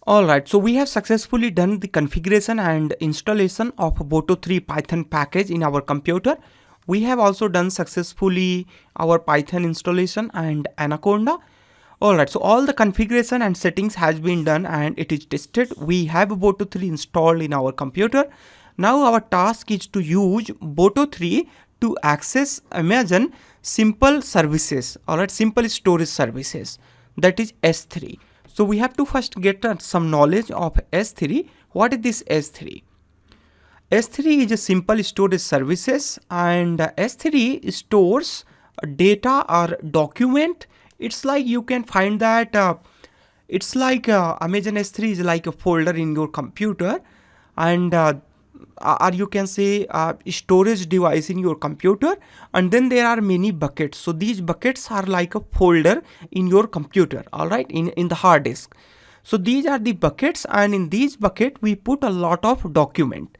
Alright, so we have successfully done the configuration and installation of Boto3 Python package in our computer. We have also done successfully our Python installation and Anaconda. Alright, so all the configuration and settings has been done and it is tested. We have Boto3 installed in our computer. Now our task is to use Boto3 to access Amazon simple services, alright, simple storage services, that is S3. So we have to first get some knowledge of S3. What is this S3? S3 is a simple storage services, and S3 stores data or document. It's like you can find that it's like Amazon S3 is like a folder in your computer, and or you can say storage device in your computer, and then there are many buckets. So these buckets are like a folder in your computer, all right, in the hard disk. So these are the buckets, and in these bucket we put a lot of document.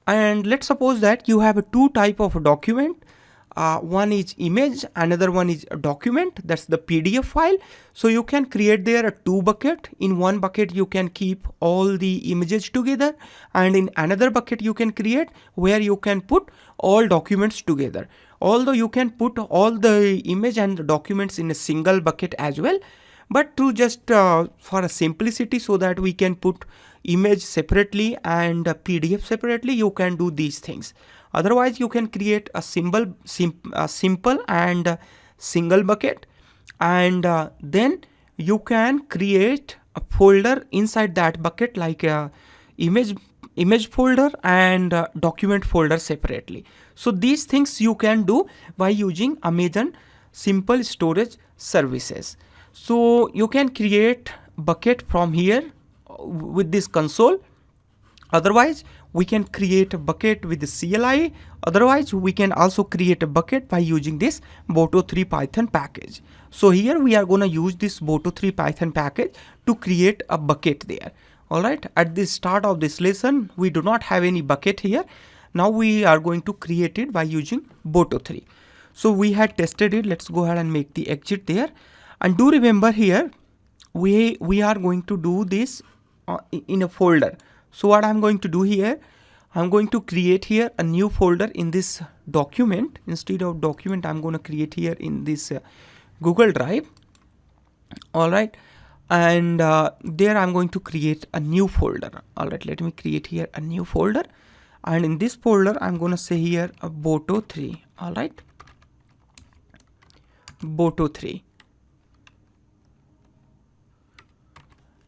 And let's suppose that you have two type of document. One is image, another one is a document, that's the PDF file. So you can create there a two bucket. In one bucket you can keep all the images together, and in another bucket you can create where you can put all documents together. Although you can put all the image and the documents in a single bucket as well, but to just for a simplicity, so that we can put image separately and PDF separately, you can do these things. Otherwise you can create a simple and single bucket, and then you can create a folder inside that bucket, like a image folder and document folder separately. So these things you can do by using Amazon simple storage services. So you can create bucket from here with this console. Otherwise we can create a bucket with the CLI. Otherwise we can also create a bucket by using this Boto3 Python package. So here we are going to use this Boto3 Python package to create a bucket there. Alright, at the start of this lesson we do not have any bucket here. Now we are going to create it by using Boto3. So we had tested it. Let's go ahead and make the exit there. And do remember here we are going to do this in a folder. So what I'm going to do here, I'm going to create here a new folder in this document. Instead of document, I'm going to create here in this Google Drive. All right. And there I'm going to create a new folder. All right. Let me create here a new folder. And in this folder, I'm going to say here a Boto3. All right. Boto3.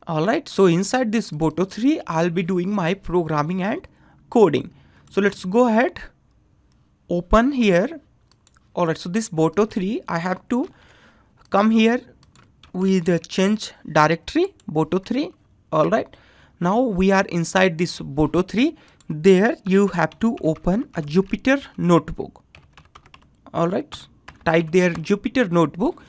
Alright, so inside this Boto3, I'll be doing my programming and coding. So let's go ahead, open here. Alright, so this Boto3, I have to come here with the change directory, Boto3. Alright, now we are inside this Boto3. There you have to open a Jupyter notebook. Alright, type there Jupyter notebook.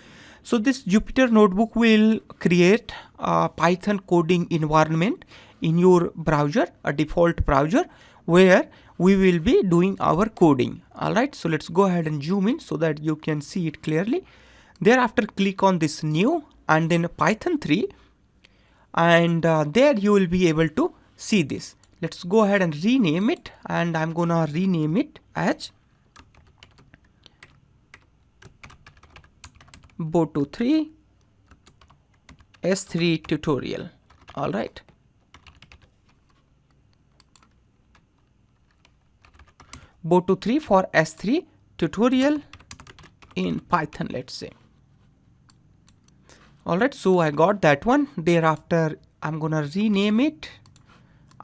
So this Jupyter notebook will create a Python coding environment in your browser, a default browser, where we will be doing our coding. Alright, so let's go ahead and zoom in so that you can see it clearly. Thereafter click on this new and then Python 3, and there you will be able to see this. Let's go ahead and rename it, and I'm gonna rename it as Boto3 S3 tutorial. All right. Boto3 for S3 tutorial in Python, let's say. All right. So I got that one. Thereafter, I'm gonna rename it,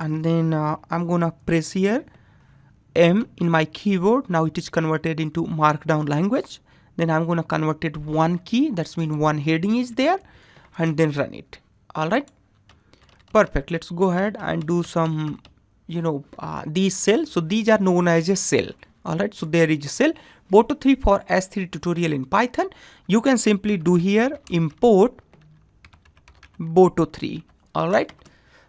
and then I'm gonna press here M in my keyboard. Now it is converted into Markdown language. Then I'm going to convert it one key, that's mean one heading is there, and then run it. All right, perfect. Let's go ahead and do some, these cells. So these are known as a cell. All right, so there is a cell. Boto3 for S3 tutorial in Python. You can simply do here import Boto3. All right,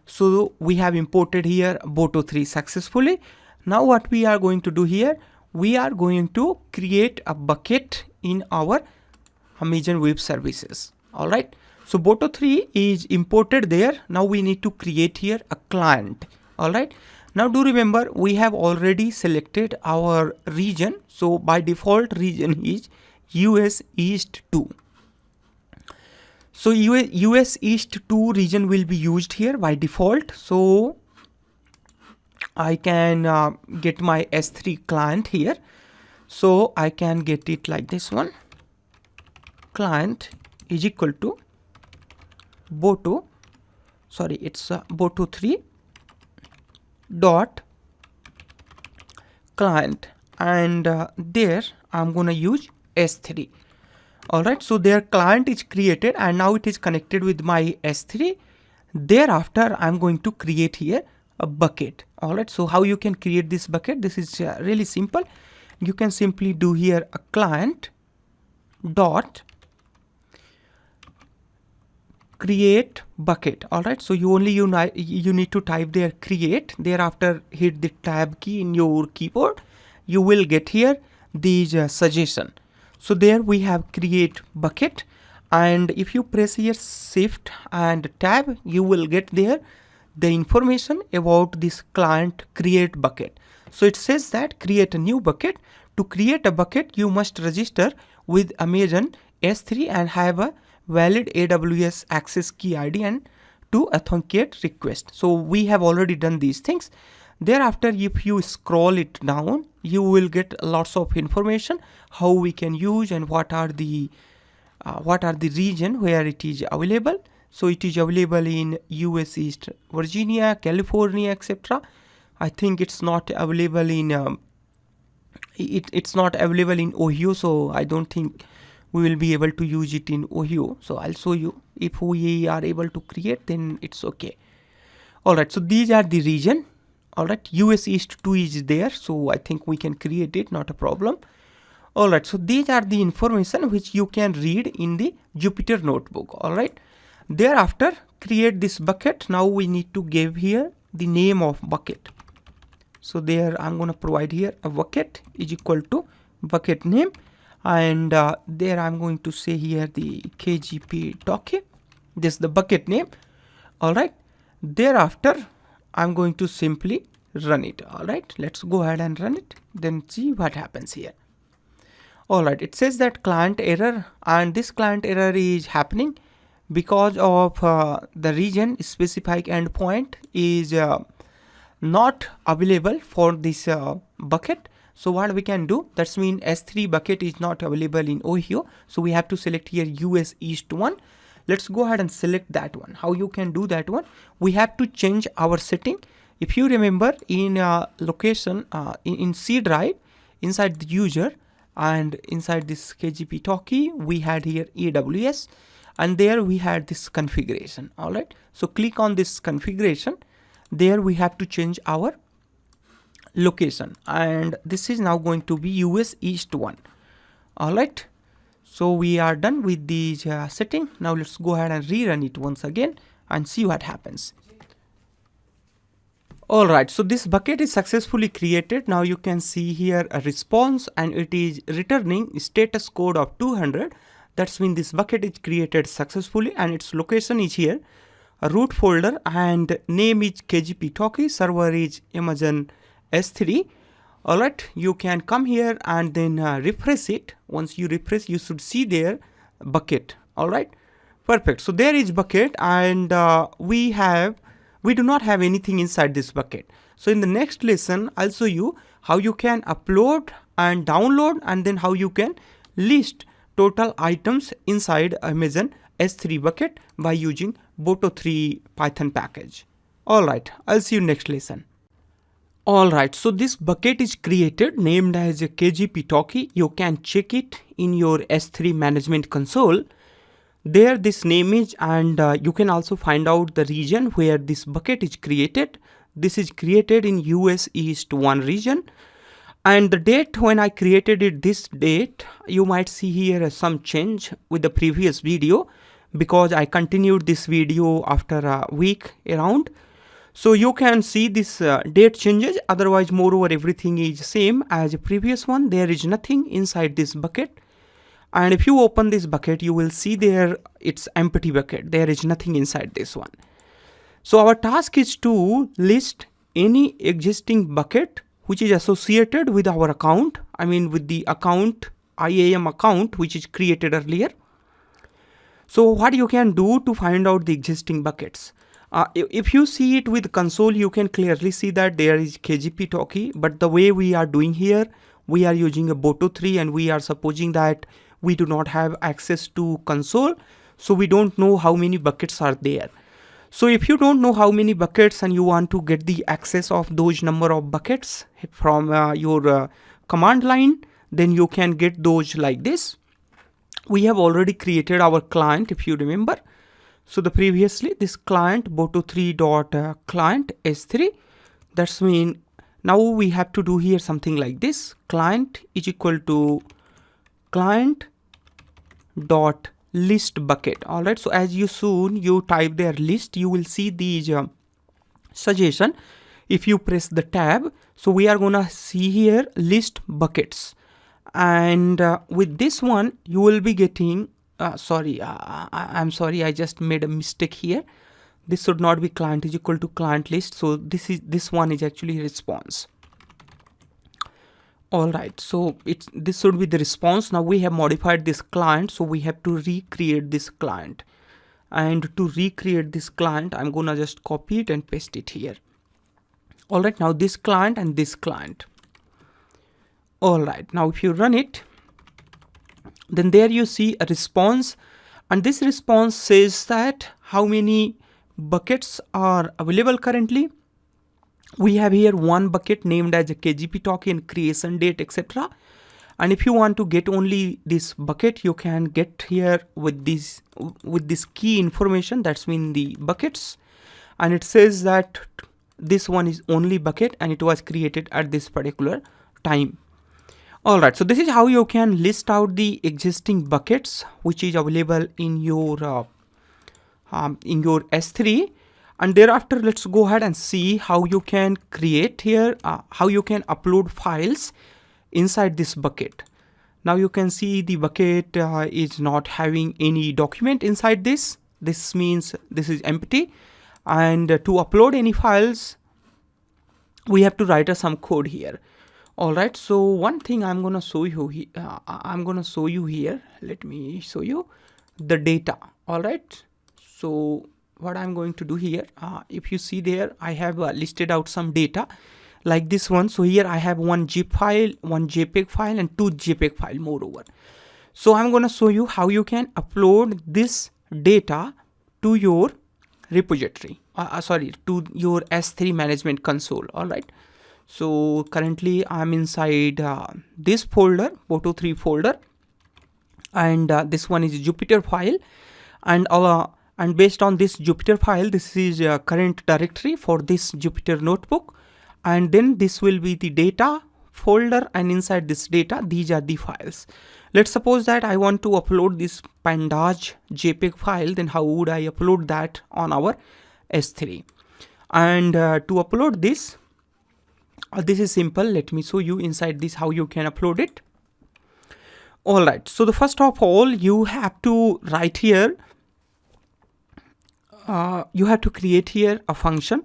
so we have imported here Boto3 successfully. Now what we are going to do here, we are going to create a bucket in our Amazon Web Services. All right. So Boto3 is imported there. Now we need to create here a client. All right. Now do remember we have already selected our region. So by default region is US East 2. So US East 2 region will be used here by default. So I can get my S3 client here. So I can get it like this one. Client is equal to Boto3 dot client, and there I'm gonna use S3. All right, so their client is created and now it is connected with my S3. Thereafter I'm going to create here a bucket. All right, so how you can create this bucket? This is really simple. You can simply do here a client dot create bucket. All right, so you need to type there create, thereafter hit the tab key in your keyboard. You will get here these suggestion. So there we have create bucket, and if you press here shift and tab, you will get there the information about this client create bucket. So it says that create a new bucket. To create a bucket, you must register with Amazon S3 and have a valid AWS access key ID and to authenticate request. So we have already done these things. Thereafter, if you scroll it down, you will get lots of information how we can use and what are the region where it is available. So it is available in US East Virginia, California, etc. I think it's not available in it's not available in Ohio, so I don't think we will be able to use it in Ohio. So I'll show you. If we are able to create, then it's okay. All right, so these are the region. All right, US East 2 is there, so I think we can create it, not a problem. All right, so these are the information which you can read in the Jupyter notebook. All right, thereafter create this bucket. Now we need to give here the name of bucket. So there I'm going to provide here a bucket is equal to bucket name, and there I'm going to say here the KGP Talkie. This is the bucket name. All right, thereafter I'm going to simply run it. All right, let's go ahead and run it, then see what happens here. All right, it says that client error, and this client error is happening because of the region specific endpoint is not available for this bucket. So what we can do, that's mean S3 bucket is not available in Ohio. So we have to select here US East 1. Let's go ahead and select that one. How you can do that one? We have to change our setting. If you remember in location in C drive, inside the user and inside this KGP Talkie, we had here AWS, and there we had this configuration. All right, so click on this configuration. There we have to change our location, and this is now going to be US East 1. All right, so we are done with the setting. Now let's go ahead and rerun it once again and see what happens. All right, so this bucket is successfully created. Now you can see here a response, and it is returning status code of 200. That's mean this bucket is created successfully, and its location is here, a root folder, and name is KGP Talkie, server is Amazon S3. All right, you can come here and then refresh it. Once you refresh, you should see there bucket. All right, perfect. So there is bucket, and we do not have anything inside this bucket. So in the next lesson, I'll show you how you can upload and download, and then how you can list total items inside Amazon S3 bucket by using Boto3 Python package. All right, I'll see you next lesson. All right, so this bucket is created, named as a KGP Talkie. You can check it in your S3 management console. There this name is, and you can also find out the region where this bucket is created. This is created in US East 1 region, and the date when I created it, this date, you might see here some change with the previous video, because I continued this video after a week around. So you can see this date changes. Otherwise, moreover, everything is same as the previous one. There is nothing inside this bucket. And if you open this bucket, you will see there it's empty bucket. There is nothing inside this one. So our task is to list any existing bucket which is associated with our account. I mean with the account, IAM account, which is created earlier. So what you can do to find out the existing buckets? If you see it with console, you can clearly see that there is KGP Talkie, but the way we are doing here, we are using a Boto3 and we are supposing that we do not have access to console. So we don't know how many buckets are there. So if you don't know how many buckets and you want to get the access of those number of buckets from your command line, then you can get those like this. We have already created our client, if you remember. So the previously this client Boto3.client S3, that's mean now we have to do here something like this. Client is equal to client dot list bucket. All right, so as you type their list, you will see these suggestion. If you press the tab, so we are gonna see here list buckets, and with this one you will be getting I'm sorry, I just made a mistake here. This should not be client is equal to client list. So this one is actually response. All right, so this should be the response. Now we have modified this client, so we have to recreate this client. And to recreate this client, I'm gonna just copy it and paste it here. All right, now this client and this client. All right, now if you run it, then there you see a response, and this response says that how many buckets are available currently. We have here one bucket named as a KGP Talkie and creation date, etc. And if you want to get only this bucket, you can get here with this key information, that's mean the buckets, and it says that this one is only bucket and it was created at this particular time. All right, so this is how you can list out the existing buckets which is available in your S3. And thereafter, let's go ahead and see how you can create here, how you can upload files inside this bucket. Now you can see the bucket is not having any document inside this. This means this is empty. And to upload any files, we have to write some code here. All right, so one thing I'm gonna show you here. Let me show you the data. All right, so what I'm going to do here, if you see there, I have listed out some data like this one. So here I have one zip file, one JPEG file, and two JPEG file moreover. So I'm gonna show you how you can upload this data to your repository, to your S3 management console. All right. So currently I'm inside this folder, Boto3 folder, and this one is Jupyter file, and based on this Jupyter file, this is a current directory for this Jupyter notebook, and then this will be the data folder, and inside this data, these are the files. Let's suppose that I want to upload this pandas JPEG file, then how would I upload that on our S3? And to upload this, this is simple. Let me show you inside this how you can upload it. All right, so the first of all, you have to write here, you have to create here a function.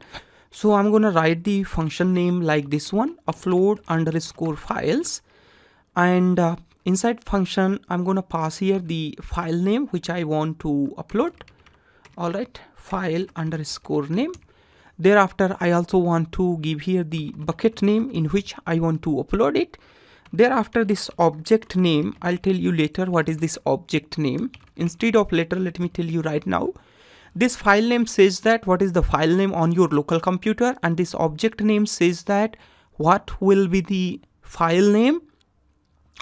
So I'm going to write the function name like this one, upload underscore files, and inside function I'm going to pass here the file name which I want to upload. All right, file underscore name. Thereafter, I also want to give here the bucket name in which I want to upload it. Thereafter, this object name, I'll tell you later what is this object name. Instead of later, let me tell you right now. This file name says that what is the file name on your local computer, and this object name says that what will be the file name,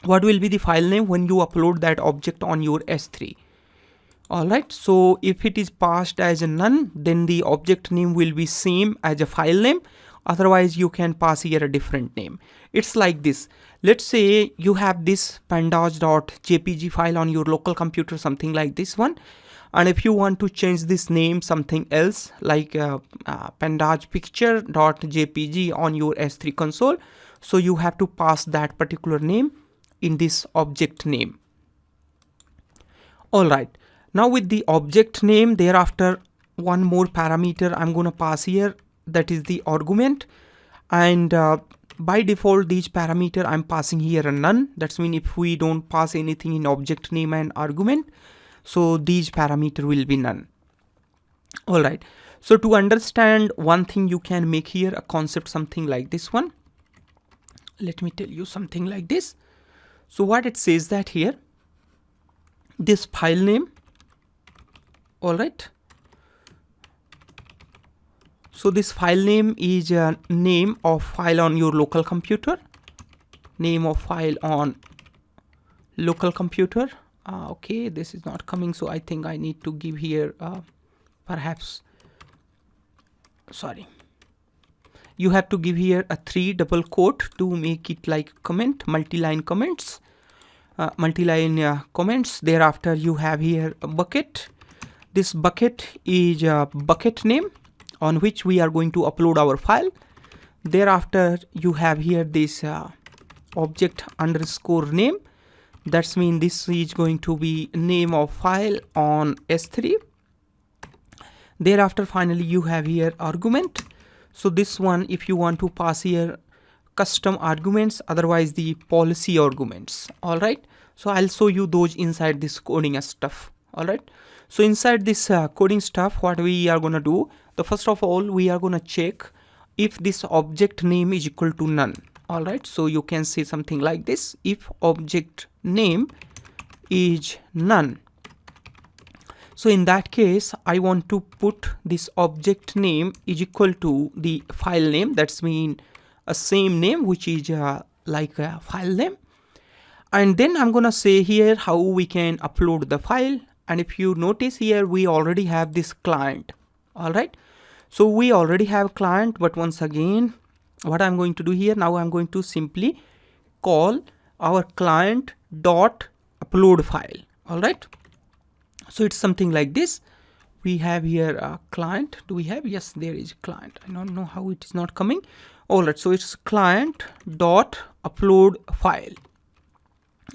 when you upload that object on your S3. All right, so if it is passed as a none, then the object name will be same as a file name. Otherwise, you can pass here a different name. It's like this. Let's say you have this pandas.jpg file on your local computer, something like this one. And if you want to change this name something else, like pandas picture.jpg on your S3 console, so you have to pass that particular name in this object name. All right, now with the object name, thereafter one more parameter I'm going to pass here, that is the argument. And by default these parameter I'm passing here a none. That's mean if we don't pass anything in object name and argument, so these parameter will be none. All right, so to understand one thing, you can make here a concept something like this one. Let me tell you something like this. So what it says that here, this file name, all right, so this file name is a name of file on your local computer, name of file on local computer. Okay, this is not coming, so I think I need to give here perhaps, sorry, you have to give here a 3 double quote to make it like comment, multi-line comments, comments. Thereafter you have here a bucket. This bucket is a bucket name on which we are going to upload our file. Thereafter you have here this object underscore name. That's mean this is going to be name of file on S3. Thereafter finally you have here argument. So this one, if you want to pass here custom arguments, otherwise the policy arguments. All right, so I'll show you those inside this coding stuff. All right, so inside this coding stuff, what we are going to do, the first of all we are going to check if this object name is equal to none. All right, so you can say something like this, if object name is none. So in that case I want to put this object name is equal to the file name. That's mean a same name which is like a file name. And then I'm gonna say here how we can upload the file. And if you notice here, we already have this client. All right, so we already have client, but once again what I'm going to do here, now I'm going to simply call our client dot upload file. All right, so it's something like this. We have here a client. Do we have? Yes, there is a client. I don't know how it is not coming. All right, so it's client dot upload file.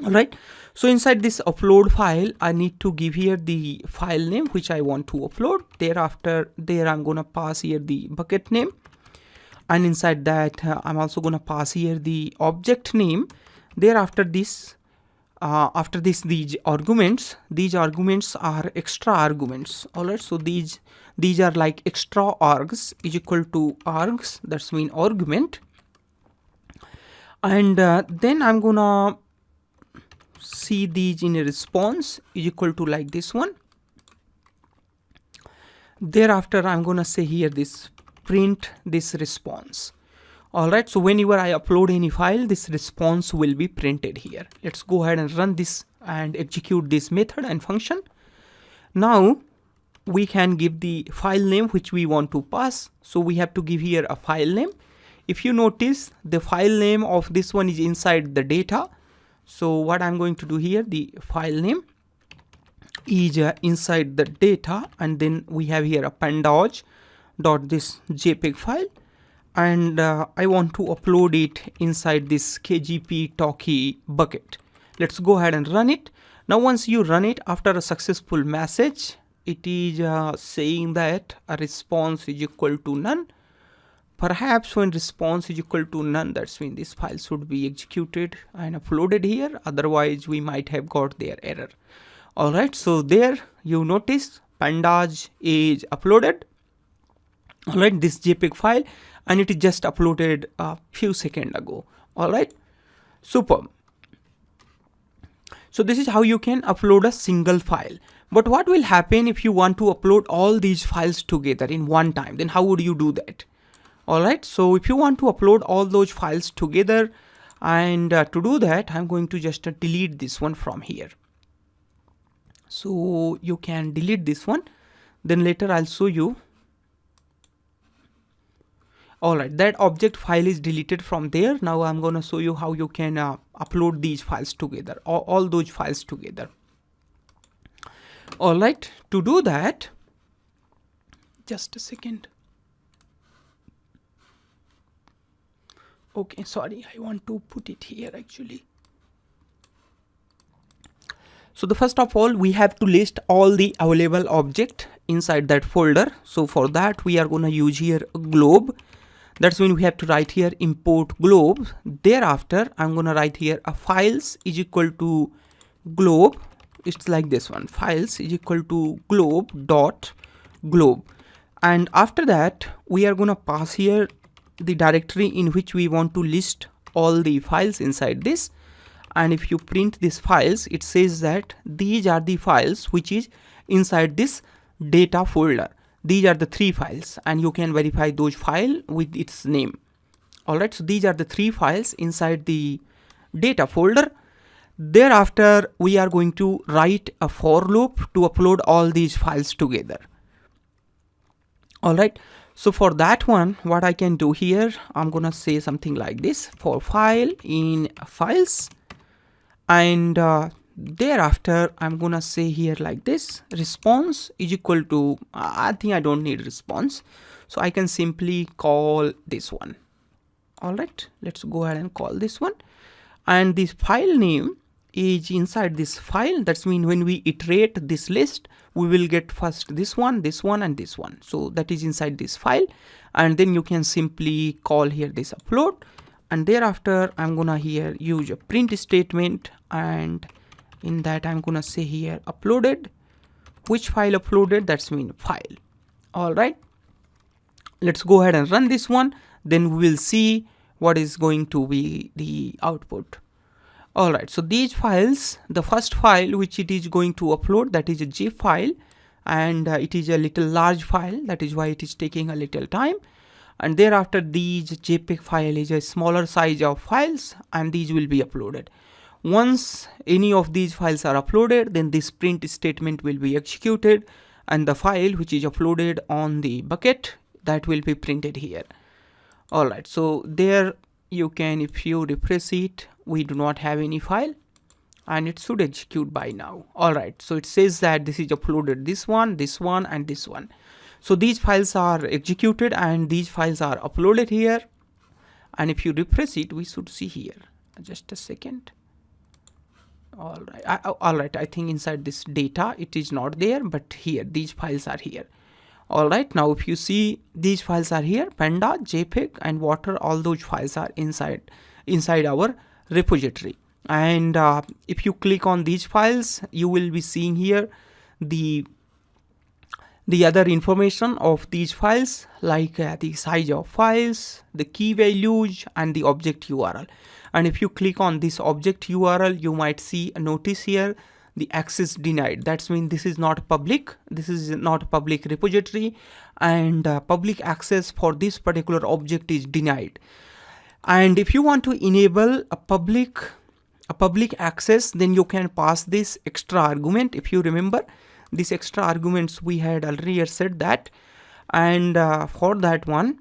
All right, so inside this upload file I need to give here the file name which I want to upload. Thereafter there I'm gonna pass here the bucket name, and inside that I'm also gonna pass here the object name. Thereafter this after this, these arguments are extra arguments. All right, so these are like extra args is equal to args, that's mean argument. And then I'm gonna see these in a response is equal to like this one. Thereafter I'm gonna say here this print this response. All right, so whenever I upload any file, this response will be printed here. Let's go ahead and run this and execute this method and function. Now we can give the file name which we want to pass. So we have to give here a file name. If you notice, the file name of this one is inside the data. So what I'm going to do here, the file name is inside the data, and then we have here appendage dot this JPEG file. And I want to upload it inside this KGP Talkie bucket. Let's go ahead and run it. Now once you run it, after a successful message, it is saying that a response is equal to none. Perhaps when response is equal to none, that's when this file should be executed and uploaded here. Otherwise we might have got their error. All right, so there you notice appendage is uploaded. All right, this JPEG file, and it is just uploaded a few seconds ago. All right, superb. So this is how you can upload a single file. But what will happen if you want to upload all these files together in one time? Then how would you do that? All right, so if you want to upload all those files together, and to do that I'm going to just delete this one from here. So you can delete this one, then later I'll show you. All right, that object file is deleted from there. Now I'm going to show you how you can upload these files together, all those files together. All right, to do that, just a second. Okay, sorry, I want to put it here actually. So the first of all, we have to list all the available object inside that folder. So for that, we are going to use here a globe. That's when we have to write here import globe. Thereafter, I'm going to write here a files is equal to globe. It's like this one, files is equal to globe dot globe. And after that, we are going to pass here the directory in which we want to list all the files inside this. And if you print these files, it says that these are the files which is inside this data folder. These are the 3 files, and you can verify those files with its name. Alright, so these are the 3 files inside the data folder. Thereafter, we are going to write a for loop to upload all these files together. Alright, so for that one, what I can do here, I'm gonna say something like this: for file in files. And thereafter, I'm gonna say here like this: response is equal to, I think I don't need response, so I can simply call this one. All right, let's go ahead and call this one. And this file name is inside this file. That's mean when we iterate this list, we will get first this one, and this one. So that is inside this file. And then you can simply call here this upload. And thereafter, I'm gonna here use a print statement, and in that I'm gonna say here uploaded. Which file uploaded? That's mean file. All right, let's go ahead and run this one. Then we will see what is going to be the output. All right, so these files, the first file which it is going to upload, that is a zip file, and it is a little large file. That is why it is taking a little time. And thereafter, these JPEG file is a smaller size of files, and these will be uploaded. Once any of these files are uploaded, then this print statement will be executed, and the file which is uploaded on the bucket, that will be printed here. All right, so there you can, if you refresh it, we do not have any file, and it should execute by now. All right, so it says that this is uploaded, this one, and this one. So these files are executed and these files are uploaded here. And if you refresh it, we should see here. Just a second. All right, I think inside this data it is not there, but here these files are here. All right, now if you see, these files are here: Panda, JPEG, and Water. All those files are inside our repository. And if you click on these files, you will be seeing here the other information of these files, like the size of files, the key values, and the object URL. And if you click on this object URL, you might see a notice here, the access denied. That's mean this is not public. This is not a public repository, and public access for this particular object is denied. And if you want to enable a public access, then you can pass this extra argument. If you remember, these extra arguments we had earlier said that, and for that one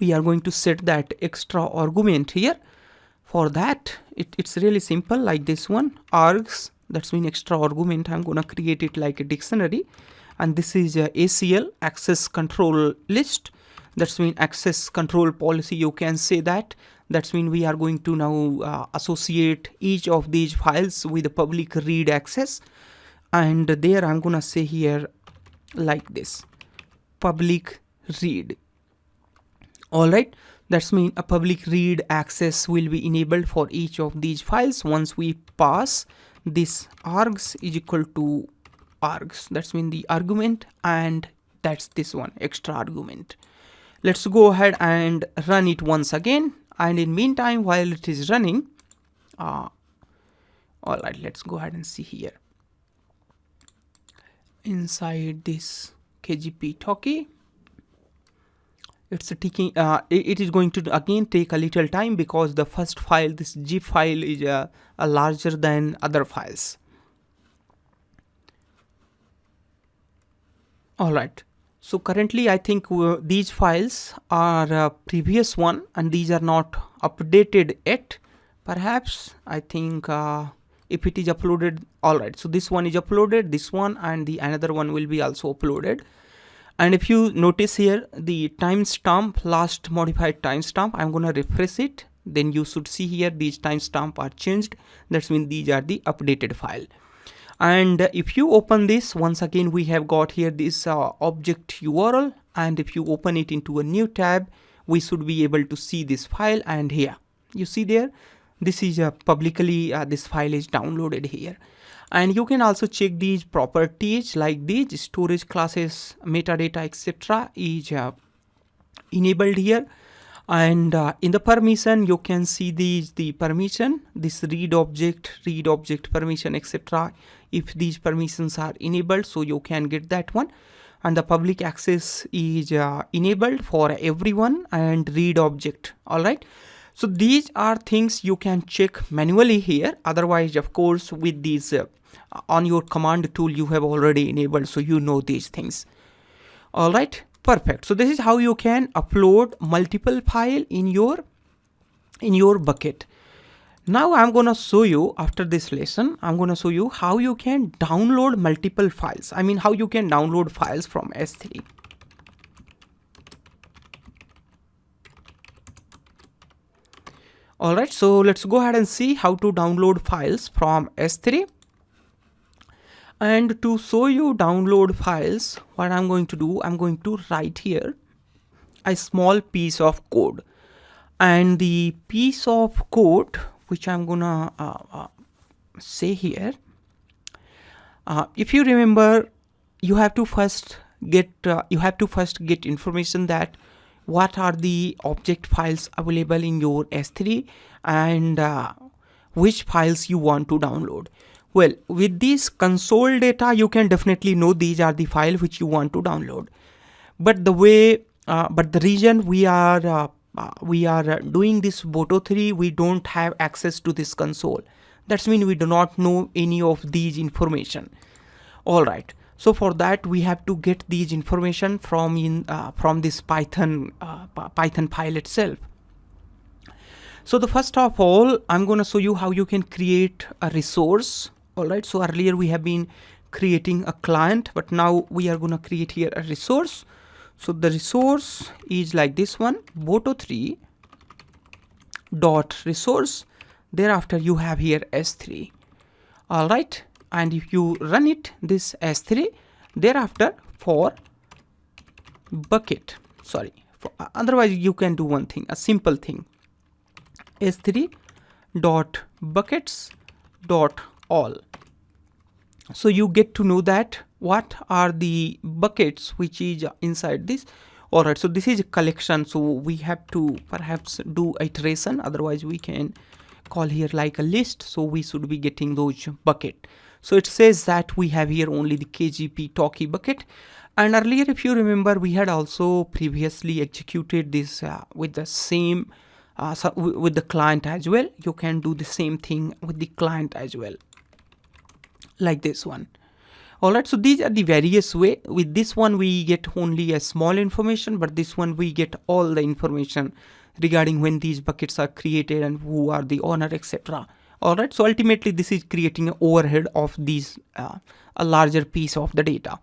we are going to set that extra argument here. For that, it's really simple, like this one, args, that's mean extra argument. I'm gonna create it like a dictionary, and this is a ACL, access control list. That's mean access control policy, you can say that. That's mean we are going to now associate each of these files with a public read access. And there I'm gonna say here like this, public read. All right, that's mean a public read access will be enabled for each of these files once we pass this args is equal to args. That's mean the argument, and that's this one, extra argument. Let's go ahead and run it once again. And in meantime, while it is running, all right, let's go ahead and see here. Inside this KGP Talkie, it's taking it is going to again take a little time, because the first file, this zip file, is larger than other files. All right, so currently I think these files are previous one, and these are not updated yet. Perhaps, I think if it is uploaded, all right, so this one is uploaded, this one, and the another one will be also uploaded. And if you notice here, the timestamp, last modified timestamp, I'm gonna refresh it. then you should see here these timestamp are changed. That's mean these are the updated file. And if you open this, once again we have got here this object URL, and if you open it into a new tab, we should be able to see this file. And here you see there, this is publicly this file is downloaded here. And you can also check these properties like these storage classes, metadata, etc. is enabled here. And in the permission, you can see the permission, this read object permission, etc. If these permissions are enabled, so you can get that one. And the public access is enabled for everyone, and read object. All right. So these are things you can check manually here. Otherwise, of course, with these on your command tool, you have already enabled, so you know these things. All right. Perfect. So this is how you can upload multiple file in your bucket. Now I'm gonna show you, after this lesson, I'm gonna show you how you can download multiple files. I mean, how you can download files from S3. All right. So let's go ahead and see how to download files from S3. And to show you download files, what I'm going to do, I'm going to write here a small piece of code. And the piece of code which I'm gonna say here, if you remember, you have to first get information that what are the object files available in your S3 and which files you want to download. Well, with this console data, you can definitely know these are the files which you want to download. But the way, but the reason we are doing this Boto3, we don't have access to this console. That's mean we do not know any of these information. All right. So for that, we have to get these information from this Python file itself. So the first of all, I'm going to show you how you can create a resource. All right. So earlier we have been creating a client, but now we are going to create here a resource. So the resource is like this one, Boto3 dot resource. Thereafter you have here S3. All right. And if you run it, this S3, thereafter for bucket, otherwise you can do one thing, a simple thing, S3 dot buckets dot all. So you get to know that what are the buckets which is inside this. All right. So this is a collection. So we have to perhaps do iteration. Otherwise we can call here like a list. So we should be getting those bucket. So it says that we have here only the KGP Talkie bucket. And earlier, if you remember, we had also previously executed this with the same, with the client as well. You can do the same thing with the client as well, like this one. All right. So these are the various way. With this one, we get only a small information, but this one we get all the information regarding when these buckets are created and who are the owner, etc. All right. So ultimately, this is creating an overhead of these a larger piece of the data.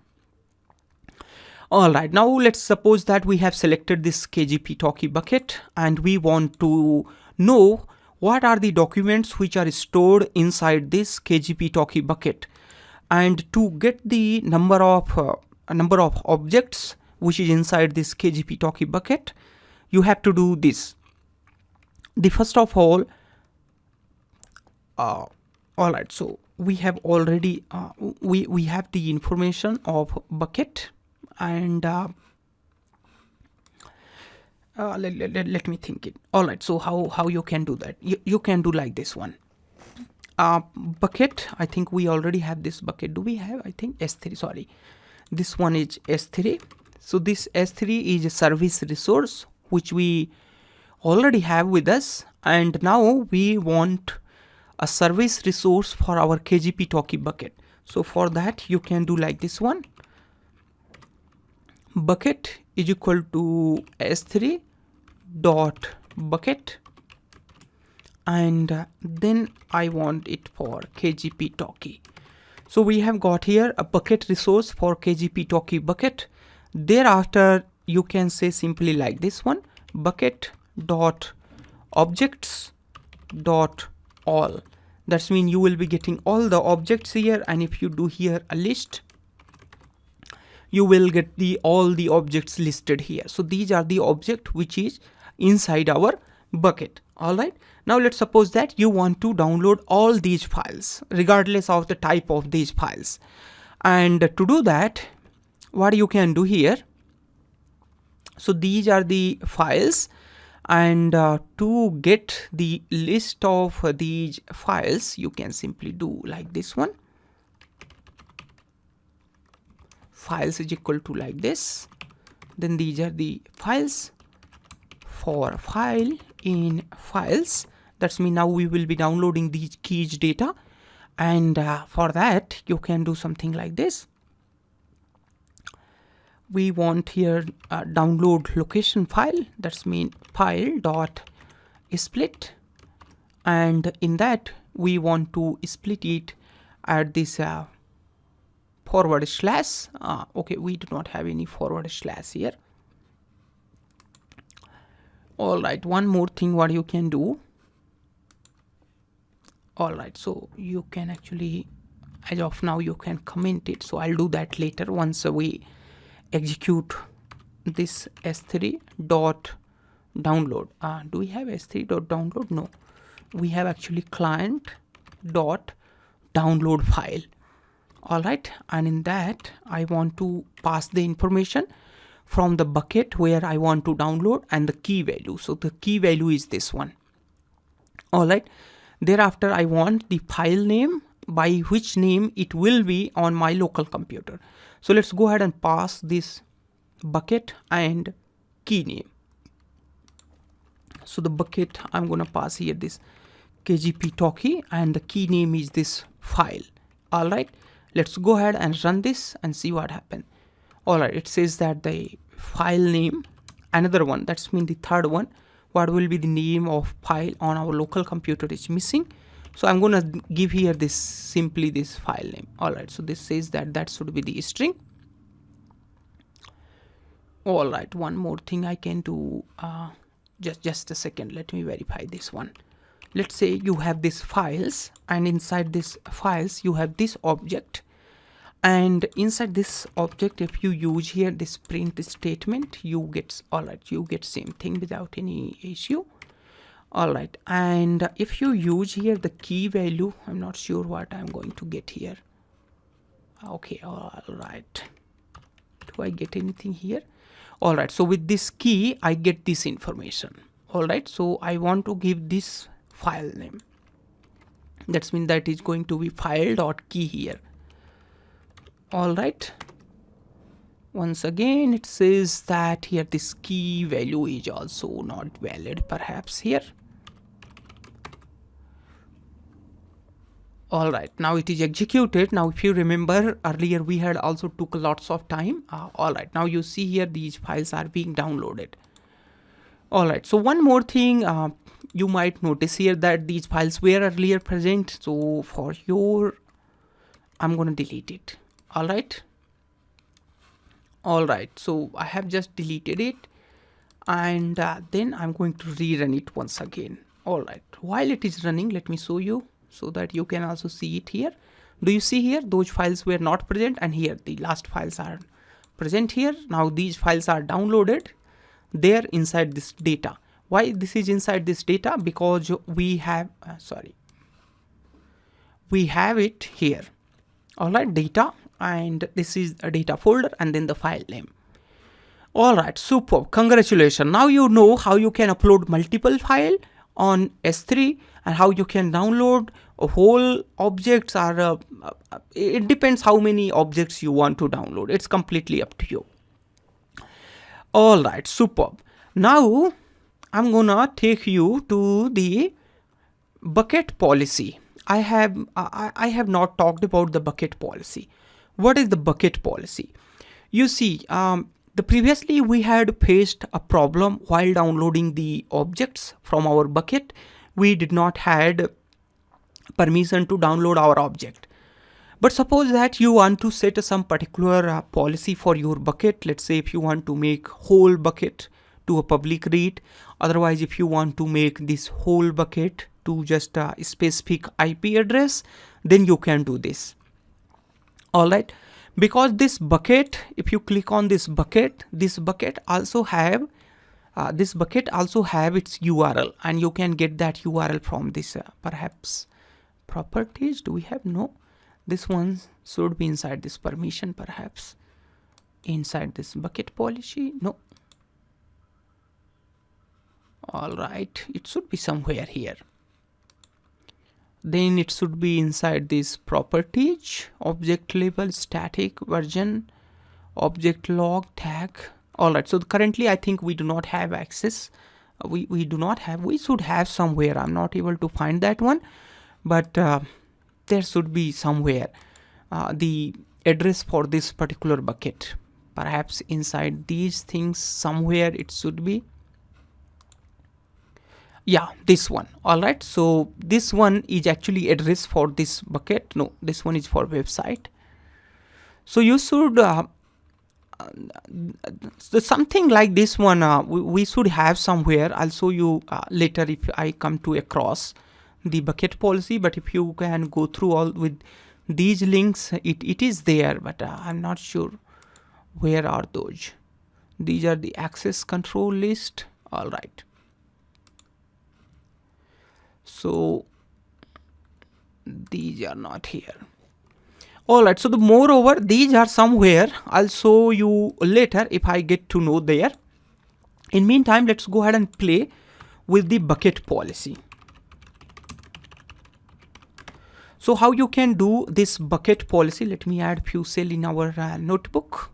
All right. Now let's suppose that we have selected this KGP Talkie bucket and we want to know what are the documents which are stored inside this KGP Talkie bucket. And to get the number of objects which is inside this KGP Talkie bucket, you have to do this. The first of all right, so we have already we have the information of bucket, and let me think it. All right, so how you can do that? You can do like this one. Bucket, I think we already have this bucket. Do we have? I think S3, sorry, this one is S3. So this S3 is a service resource which we already have with us, and now we want a service resource for our KGP Talkie bucket. So for that, you can do like this one. Bucket is equal to S3 dot bucket, and then I want it for KGP Talkie. So we have got here a bucket resource for KGP Talkie bucket. Thereafter, you can say simply like this one, bucket dot objects dot all. That's mean you will be getting all the objects here, and if you do here a list, you will get all the objects listed here. So these are the object which is inside our bucket. All right, now let's suppose that you want to download all these files regardless of the type of these files, and to do that, what you can do here, so these are the files, and to get the list of these files, you can simply do like this one. Files is equal to like this, then these are the files. For file in files, that's mean now we will be downloading these keys data, and for that you can do something like this. We want here download location file, that's mean file dot split, and in that we want to split it at this forward slash. Okay, we do not have any forward slash here. All right, one more thing what you can do. All right, so you can actually, as of now, you can comment it. So I'll do that later once we execute this S3 dot download. Do we have S3 dot download? No, we have actually client dot download file. All right, and in that I want to pass the information from the bucket where I want to download and the key value. So the key value is this one. All right, thereafter I want the file name, by which name it will be on my local computer. So let's go ahead and pass this bucket and key name. So the bucket, I'm gonna pass here this KGP Talkie, and the key name is this file. All right, let's go ahead and run this and see what happens. All right, it says that the file name, another one, that's mean the third one, what will be the name of file on our local computer is missing. So I'm gonna give here this simply this file name. All right, so this says that that should be the string. All right, one more thing I can do, just a second, let me verify this one. Let's say you have these files, and inside these files you have this object, and inside this object if you use here this print statement, you get, all right, you get same thing without any issue. All right, and if you use here the key value, I'm not sure what I'm going to get here. Okay, all right, do I get anything here? All right, so with this key I get this information. All right, so I want to give this file name, that's mean that is going to be file.key here. All right, once again it says that here this key value is also not valid perhaps here. All right, now it is executed. Now if you remember earlier we had also took lots of time. All right, now you see here these files are being downloaded. All right, so one more thing, you might notice here that these files were earlier present. So for your, I'm going to delete it. All right. All right, so I have just deleted it, and then I'm going to rerun it once again. All right, while it is running, let me show you so that you can also see it here. Do you see here those files were not present, and here the last files are present here. Now these files are downloaded there inside this data. Why this is inside this data? Because we have we have it here. All right, data, and this is a data folder and then the file name. All right, superb, congratulations. Now you know how you can upload multiple file on S3 and how you can download a whole objects, or it depends how many objects you want to download. It's completely up to you. All right, superb. Now I'm gonna take you to the bucket policy. I have not talked about the bucket policy. What is the bucket policy? You see, the previously we had faced a problem while downloading the objects from our bucket. We did not had permission to download our object. But suppose that you want to set some particular policy for your bucket. Let's say if you want to make whole bucket to a public read. Otherwise, if you want to make this whole bucket to just a specific IP address, then you can do this. All right, because this bucket, if you click on this bucket also have its URL, and you can get that URL from this perhaps properties. Do we have? No, this one should be inside this permission, perhaps inside this bucket policy. No. All right, it should be somewhere here. Then it should be inside this properties, object label, static version, object log, tag. All right, so currently I think we do not have access. We should have somewhere. I'm not able to find that one, but there should be somewhere the address for this particular bucket. Perhaps inside these things somewhere it should be. Yeah, this one. All right, so this one is actually address for this bucket. No, this one is for website. So you should something like this one we should have somewhere. I'll show you later if I come to across the bucket policy, but if you can go through all with these links, it is there, but I'm not sure where are those. These are the access control list. All right, so these are not here. All right, so the moreover these are somewhere. I'll show you later if I get to know there. In meantime, let's go ahead and play with the bucket policy. So how you can do this bucket policy? Let me add few cell in our notebook.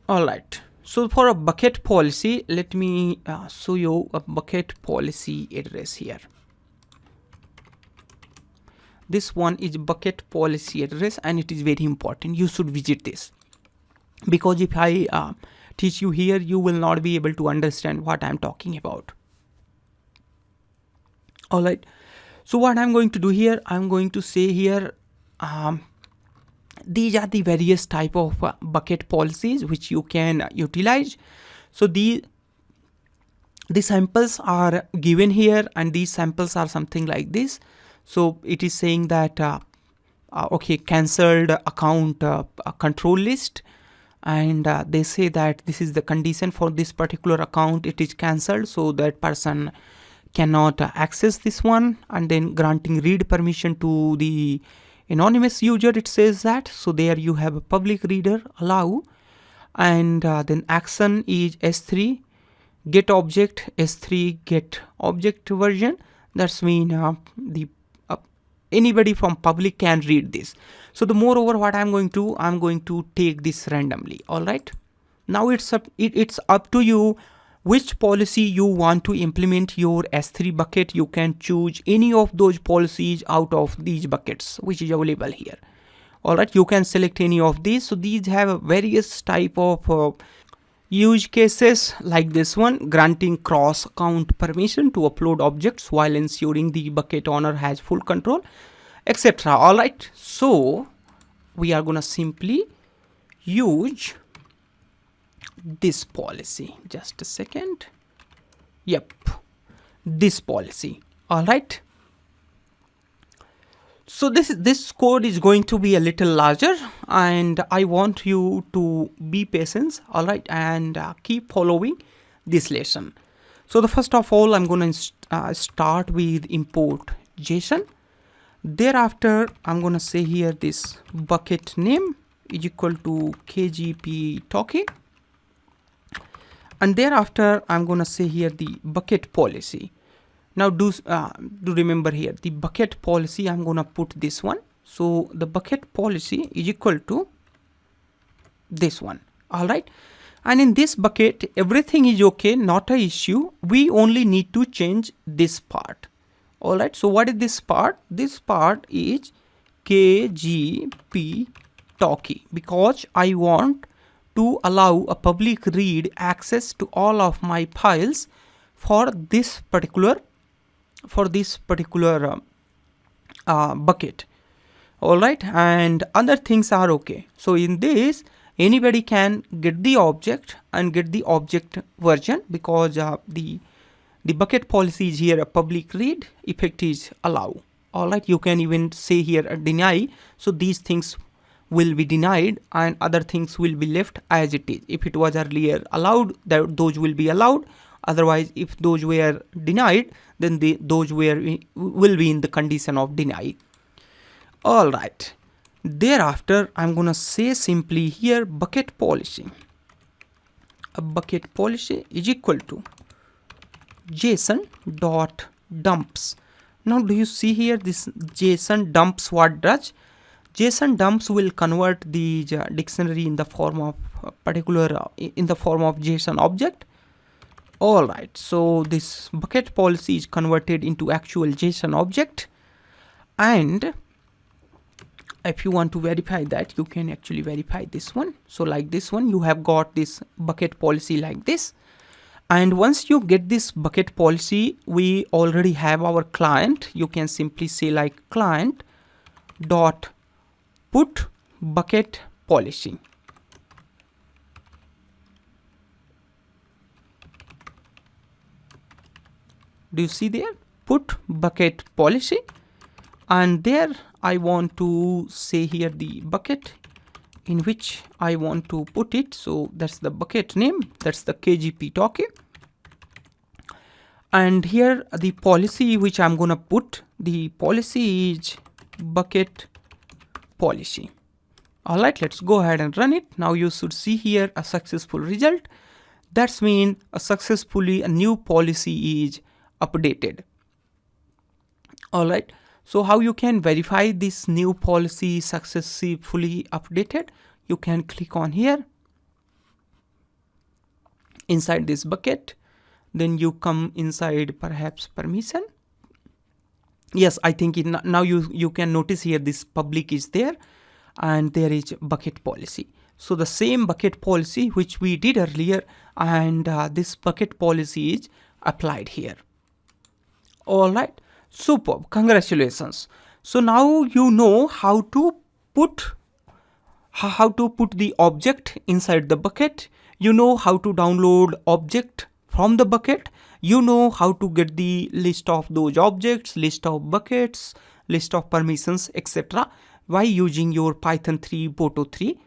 All right, so for a bucket policy, let me show you a bucket policy address here. This one is bucket policy address, and it is very important. You should visit this, because if I teach you here, you will not be able to understand what I'm talking about. All right, so what I'm going to do here, I'm going to say here these are the various type of bucket policies which you can utilize. So the samples are given here, and these samples are something like this. So it is saying that okay, cancelled account control list, and they say that this is the condition for this particular account. It is cancelled, so that person cannot access this one. And then granting read permission to the anonymous user, it says that. So there you have a public reader, allow, and then action is S3 get object, S3 get object version. That's mean the anybody from public can read this. So the moreover what I'm going to take this randomly. All right, now it's up to you which policy you want to implement your S3 bucket. You can choose any of those policies out of these buckets which is available here. All right, you can select any of these. So these have various type of use cases, like this one, granting cross account permission to upload objects while ensuring the bucket owner has full control, etc. All right, so we are gonna simply use this policy. Just a second. Yep, this policy. All right, so this code is going to be a little larger, and I want you to be patient. All right, and keep following this lesson. So the first of all, I'm going to start with import JSON. Thereafter, I'm going to say here this bucket name is equal to KGP Talkie. And thereafter, I'm going to say here the bucket policy. Now do remember here the bucket policy, I'm going to put this one. So the bucket policy is equal to this one. All right. And in this bucket, everything is okay, not an issue. We only need to change this part. All right. So what is this part? This part is KGP Talkie, because I want to allow a public read access to all of my files for this particular bucket. All right, and other things are okay. So in this, anybody can get the object and get the object version, because the bucket policy is here a public read, effect is allow. All right, you can even say here a deny. So these things will be denied and other things will be left as it is. If it was earlier allowed, those will be allowed. Otherwise, if those were denied, then those will be in the condition of deny. All right. Thereafter, I'm gonna say simply here bucket policy. A bucket policy is equal to JSON dot dumps. Now, do you see here this JSON dumps? What does JSON dumps will convert the dictionary in the form of in the form of JSON object. All right, so this bucket policy is converted into actual JSON object, and if you want to verify that, you can actually verify this one. So like this one, you have got this bucket policy like this. And once you get this bucket policy, we already have our client. You can simply say like client dot put bucket policy. Do you see there? Put bucket policy. And there I want to say here the bucket in which I want to put it. So that's the bucket name. That's the KGP Talkie. And here the policy which I'm gonna put, the policy is bucket policy. All right, let's go ahead and run it. Now you should see here a successful result. That's mean a new policy is updated. All right. So how you can verify this new policy successfully updated? You can click on here inside this bucket. Then you come inside perhaps permission. Yes, I think now you can notice here this public is there and there is bucket policy. So the same bucket policy which we did earlier, and this bucket policy is applied here. All right. Superb, congratulations. So now you know how to put the object inside the bucket. You know how to download object from the bucket. You know how to get the list of those objects, list of buckets, list of permissions, etc. by using your Python 3 Boto3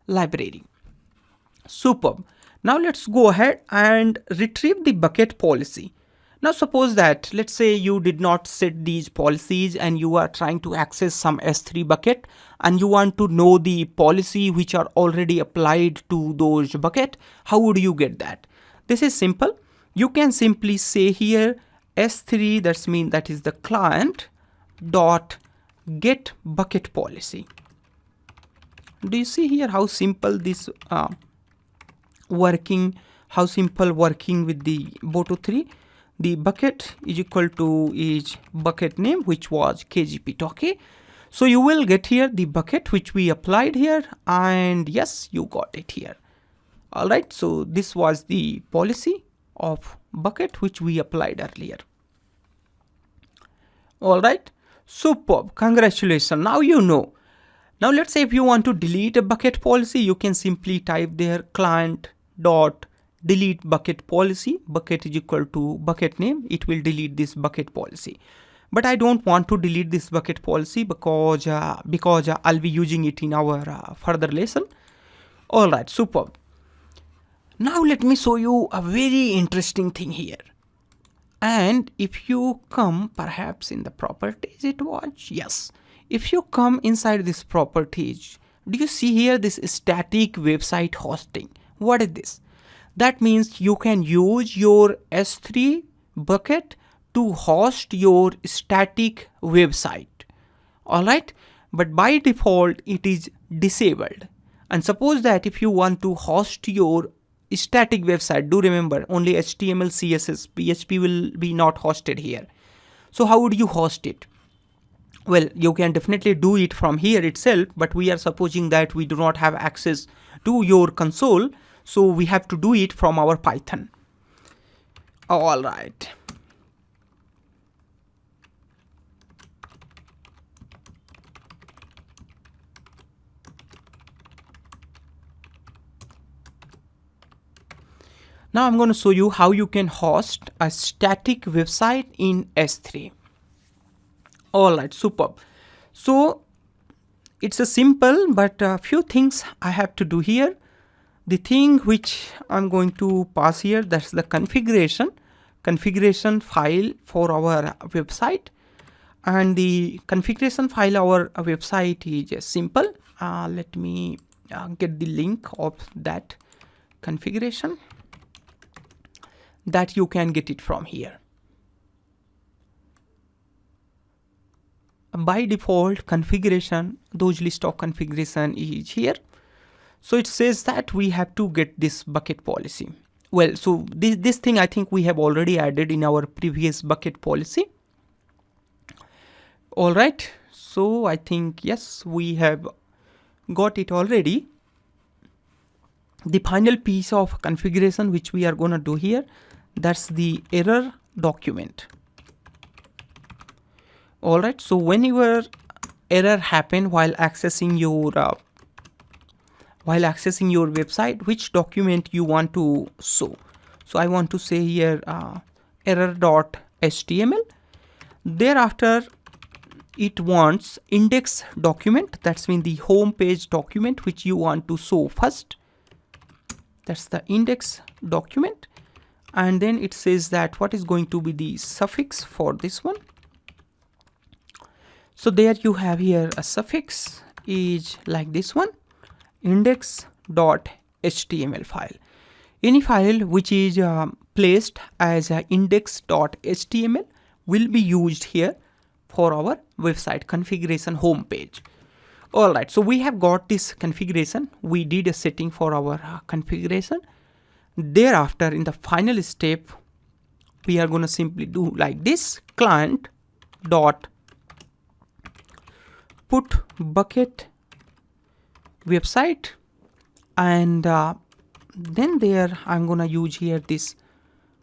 library. Superb. Now let's go ahead and retrieve the bucket policy. Now suppose that, let's say you did not set these policies and you are trying to access some S3 bucket and you want to know the policy which are already applied to those bucket. How would you get that? This is simple. You can simply say here S3, that is the client dot get bucket policy. Do you see here how simple this working with the Boto3? The bucket is equal to is bucket name, which was KGP Talkie. So you will get here the bucket which we applied here, and yes, you got it here. All right, so this was the policy of bucket which we applied earlier. All right, superb, congratulations. Now you know. Now let's say if you want to delete a bucket policy, you can simply type there client dot delete bucket policy. Bucket is equal to bucket name. It will delete this bucket policy. But I don't want to delete this bucket policy because I'll be using it in our further lesson. All right, superb. Now let me show you a very interesting thing here. And if you come perhaps in the properties, yes. If you come inside this properties, do you see here this static website hosting? What is this? That means you can use your S3 bucket to host your static website. All right, but by default it is disabled. And suppose that if you want to host your static website, do remember only HTML, CSS, PHP will be not hosted here. So how would you host it? Well, you can definitely do it from here itself, but we are supposing that we do not have access to your console. So we have to do it from our Python. All right. Now I'm going to show you how you can host a static website in S3. Alright, superb. So it's a simple, but a few things I have to do here. The thing which I'm going to pass here, that's the configuration file for our website. And the configuration file our website is just simple. Let me get the link of that configuration that you can get it from here. By default configuration, those list of configuration is here. So it says that we have to get this bucket policy. Well, so this thing I think we have already added in our previous bucket policy. All right, so I think yes, we have got it already. The final piece of configuration which we are going to do here, that's the error document. All right, so whenever error happen while accessing your website, which document you want to show. So I want to say here error.html. Thereafter it wants index document, that's mean the home page document which you want to show first. That's the index document. And then it says that what is going to be the suffix for this one. So there you have here a suffix is like this one, index.html file. Any file which is placed as a index.html will be used here for our website configuration home page. All right, so we have got this configuration. We did a setting for our configuration. Thereafter, in the final step, we are going to simply do like this: client dot put bucket website, and then there I'm going to use here this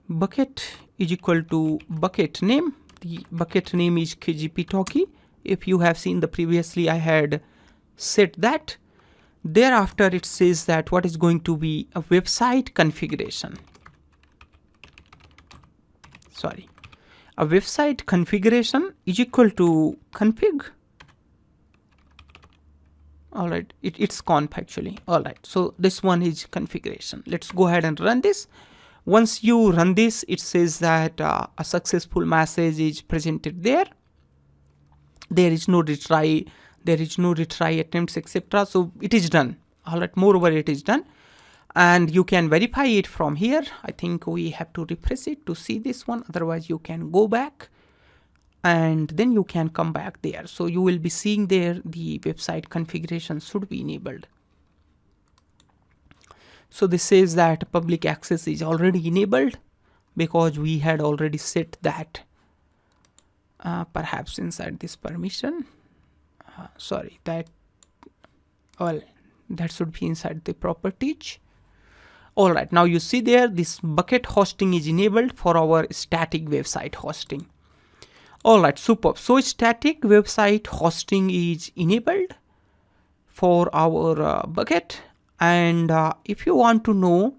bucket is equal to bucket name. The bucket name is KGP Talkie. If you have seen the previously, I had set that. Thereafter it says that what is going to be a website configuration. Sorry, a website configuration is equal to config. All right, it's conf actually. All right, so this one is configuration. Let's go ahead and run this. Once you run this, it says that a successful message is presented there. There is no retry, attempts, etc. So it is done. All right, moreover, it is done. And you can verify it from here. I think we have to refresh it to see this one. Otherwise, you can go back and then you can come back there. So you will be seeing there the website configuration should be enabled. So this says that public access is already enabled because we had already set that perhaps inside this permission. Sorry, that should be inside the properties. All right, now you see there this bucket hosting is enabled for our static website hosting. All right, superb. So static website hosting is enabled for our bucket. And if you want to know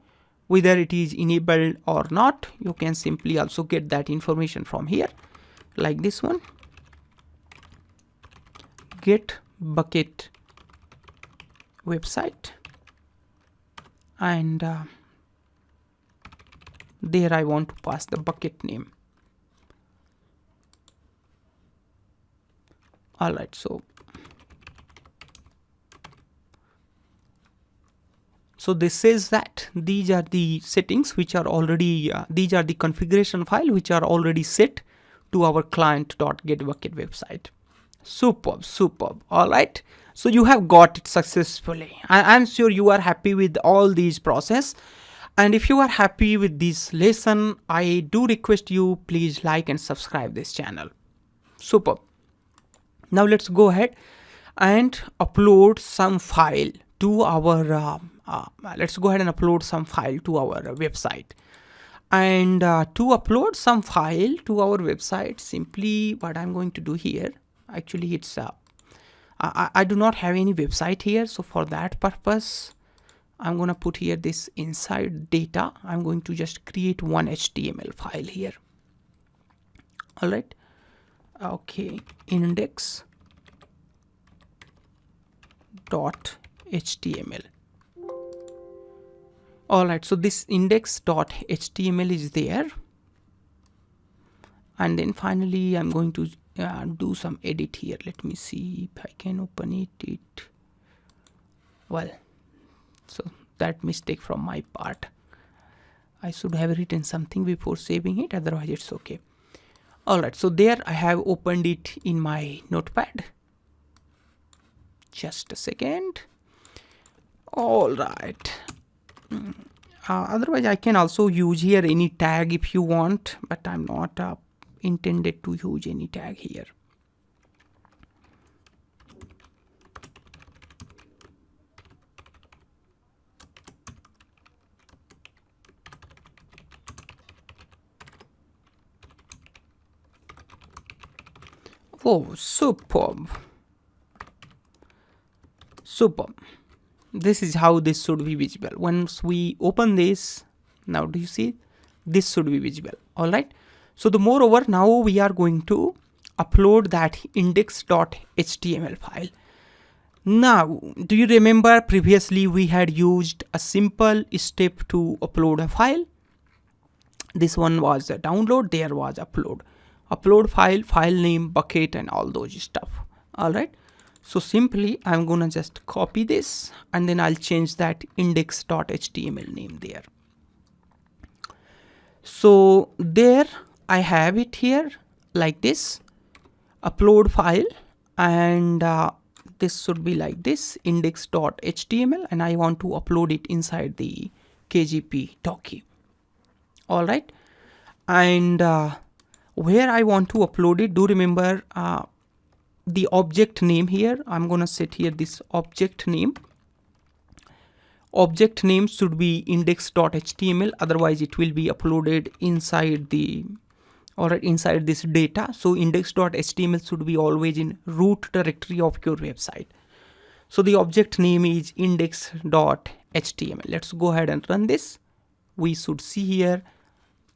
whether it is enabled or not, you can simply also get that information from here, like this one. Get bucket website, and there I want to pass the bucket name. All right, so this says that these are the settings which are already these are the configuration file which are already set to our client.getBucket website. Superb. All right, so you have got it successfully. I'm sure you are happy with all these process, and if you are happy with this lesson, I do request you please like and subscribe this channel. Superb. Now let's go ahead and upload some file to our website. And to upload some file to our website, simply what I'm going to do here, actually it's I do not have any website here, so for that purpose I'm going to put here this inside data. I'm going to just create one HTML file here. All right. Okay. Index.html. All right. So this index.html is there. And then finally, I'm going to do some edit here. Let me see if I can open it. Well, so that mistake from my part. I should have written something before saving it. Otherwise, it's okay. All right. So there I have opened it in my notepad. Just a second. All right. Otherwise, I can also use here any tag if you want, but I'm not intended to use any tag here. Oh, superb. Superb. This is how this should be visible. Once we open this, now do you see? This should be visible. All right. So the moreover, now we are going to upload that index.html file. Now, do you remember previously we had used a simple step to upload a file? This one was a download, there was upload. Upload file, file name, bucket, and all those stuff. All right. So simply I'm gonna just copy this and then I'll change that index.html name there. So there I have it here like this, upload file, and this should be like this, index.html, and I want to upload it inside the KGP Talkie. All right. And where I want to upload it, do remember the object name here. I'm gonna set here this object name. Object name should be index.html, otherwise it will be uploaded inside the inside this data. So index.html should be always in root directory of your website. So the object name is index.html. Let's go ahead and run this. We should see here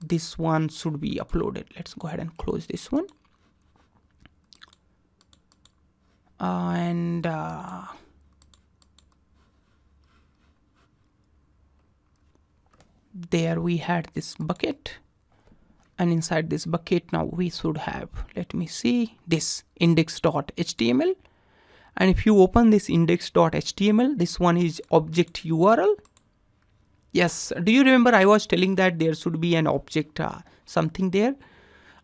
this one should be uploaded. Let's go ahead and close this one. And there we had this bucket, and inside this bucket now we should have, let me see, this index.html. And if you open this index.html, this one is object URL. Yes, do you remember I was telling that there should be an object something there,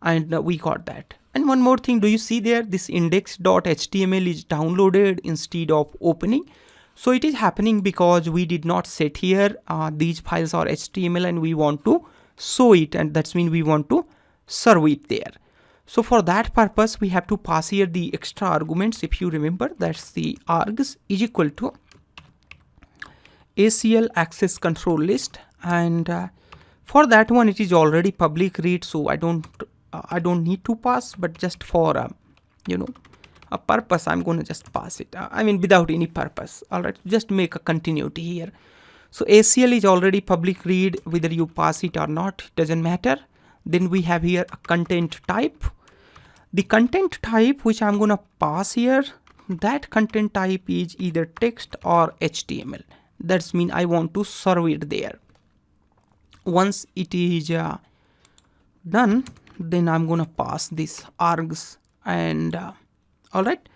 and we got that. And one more thing, do you see there this index.html is downloaded instead of opening? So it is happening because we did not set here these files are HTML and we want to show it, and that's mean we want to serve it there. So for that purpose we have to pass here the extra arguments. If you remember, that's the args is equal to ACL access control list, and for that one it is already public read, so I don't need to pass, but just for a purpose I'm going to just pass it. I mean without any purpose. All right, just make a continuity here. So ACL is already public read, whether you pass it or not, doesn't matter. Then we have here a content type. The content type which I'm going to pass here, that content type is either text or HTML. That's mean I want to serve it there. Once it is done, then I'm gonna pass this args, and all right.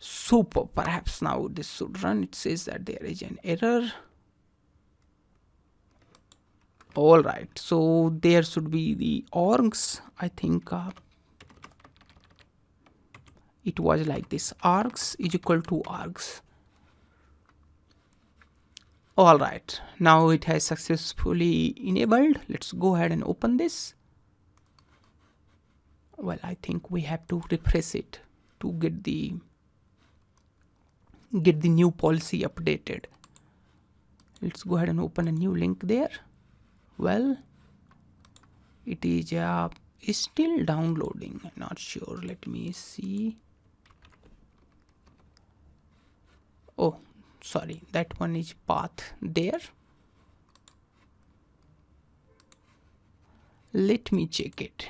Super. Perhaps now this should run. It says that there is an error. All right. So there should be the args. I think it was like this. Args is equal to args. All right, now it has successfully enabled. Let's go ahead and open this. Well, I think we have to refresh it to get the new policy updated. Let's go ahead and open a new link there. Well, it is still downloading. I'm not sure. Let me see. Oh, sorry, that one is path there. Let me check it.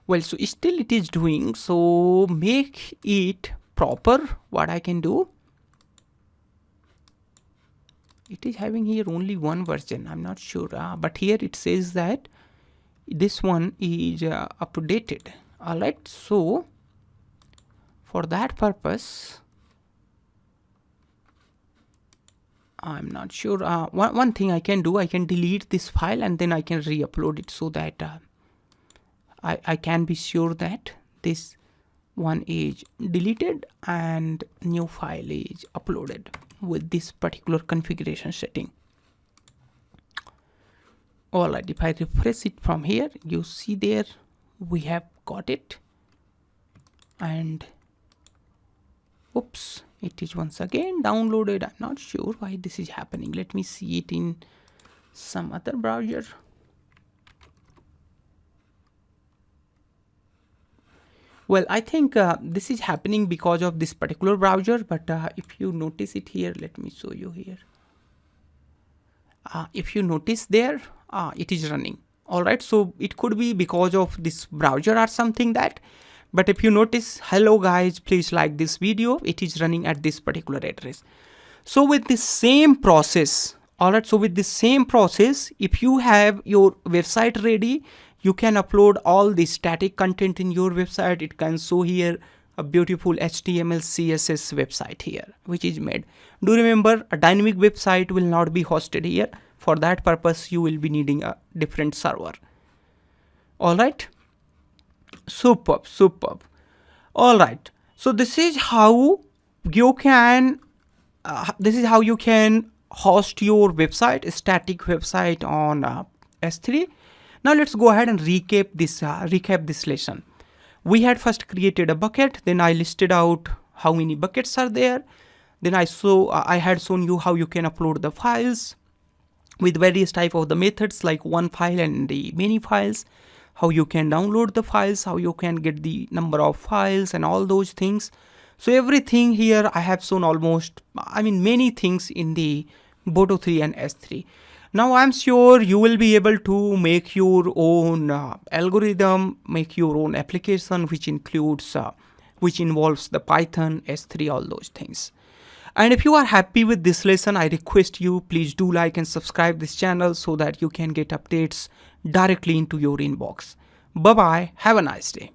Well, so still it is doing, so make it proper. What I can do, it is having here only one version, I'm not sure, but here it says that this one is updated. All right, so for that purpose, I'm not sure. One thing I can do, I can delete this file and then I can re-upload it, so that I can be sure that this one is deleted and new file is uploaded with this particular configuration setting. Alright, if I refresh it from here, you see there we have got it, and oops, it is once again downloaded. I'm not sure why this is happening. Let me see it in some other browser. Well, I think this is happening because of this particular browser, but if you notice it here, let me show you here. If you notice there, it is running. All right, so it could be because of this browser or something that, but if you notice, hello guys, please like this video, it is running at this particular address. So with the same process, all right, so with the same process, if you have your website ready, you can upload all the static content in your website. It can show here a beautiful HTML CSS website here, which is made. Do remember, a dynamic website will not be hosted here. For that purpose, you will be needing a different server. All right. Superb, superb. All right. So this is how you can host your website, a static website on S3. Now let's go ahead and recap this lesson. We had first created a bucket, then I listed out how many buckets are there. Then I had shown you how you can upload the files with various type of the methods like one file and the many files, how you can download the files, how you can get the number of files and all those things. So everything here I have shown almost, many things in the Boto3 and S3. Now I'm sure you will be able to make your own algorithm, make your own application, which involves the Python, S3, all those things. And if you are happy with this lesson, I request you, please do like and subscribe this channel so that you can get updates directly into your inbox. Bye bye. Have a nice day.